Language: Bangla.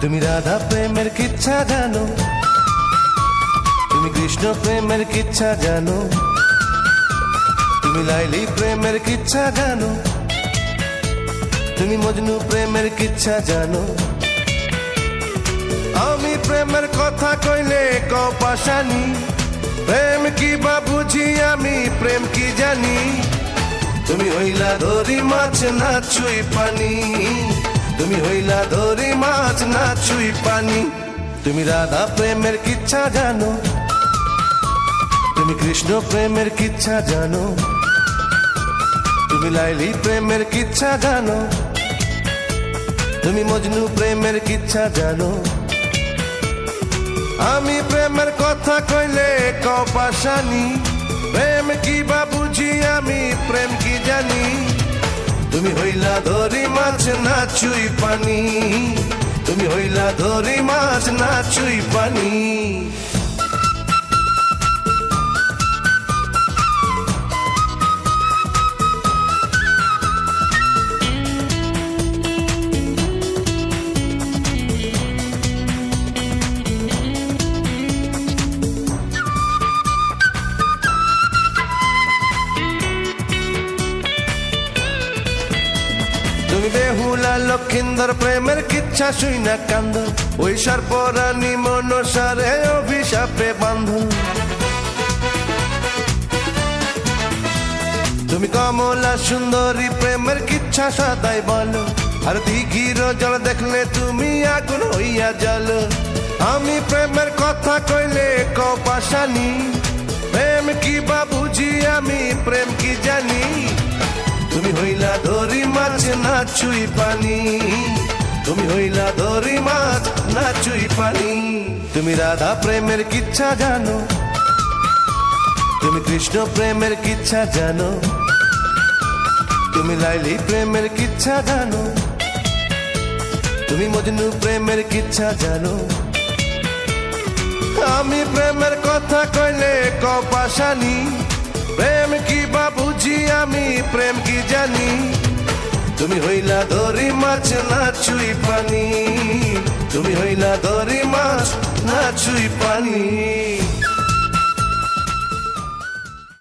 তুমি রাধা প্রেমের কিচ্ছা জানো, তুমি কৃষ্ণ প্রেমের কিচ্ছা জানো, তুমি লাইলি প্রেমের কিচ্ছা জানো, তুমি মজনু প্রেমের কিচ্ছা জানো। আমি প্রেমের কথা কইলে কপাশানি, প্রেম কি বা বুঝি আমি প্রেম কি জানি। তুমি হইলা ধরি মাছ না ছুঁই পানি, তুমি হইলা ধরি মাছ না ছুঁই পানি। তুমি রাধা প্রেমের কিচ্ছা জানো, তুমি কৃষ্ণ প্রেমের কিচ্ছা জানো, তুমি লাইলি প্রেমের কিচ্ছা জানো, তুমি মজনু প্রেমের কিচ্ছা জানো। আমি প্রেমের কথা কইলে কপাশানি, প্রেম কি বা বুঝি আমি প্রেম কি জানি। তুমি হইলা ধরি মাছ না ছুঁই পানি, তুমি হইলা ধরি মাছ না ছুঁই পানি। তুমি বেহুলা লক্ষিন্দর প্রেমের কিচ্ছা শুই না কান্দ, ওই সর্পরানী মনসারে অভিশাপে বান্ধ। তুমি কমলা সুন্দরী প্রেমের কিচ্ছা সদাই বলো, আর দিঘির জল দেখলে তুমি আগুন হইয়া জল। আমি প্রেমের কথা কইলে কপাশানি, প্রেম কি বা বুঝি আমি প্রেম কি জানি। তুমি হইলা ধরি মাছ না ছুঁই পানি, তুমি হইলা ধরি মাছ না ছুঁই পানি। তুমি রাধা প্রেমের কিচ্ছা জানো, তুমি কৃষ্ণ প্রেমের কিচ্ছা জানো, তুমি লাইলি প্রেমের কিচ্ছা জানো, তুমি মজনু প্রেমের কিচ্ছা জানো। আমি প্রেমের কথা কইলে কপাশানি, প্রেম কি বা বুঝি আমি প্রেম কি জানি। তুমি হইলা ধরি মাছ না ছুঁই পানি, তুমি হইলা ধরি মাছ না ছুঁই পানি।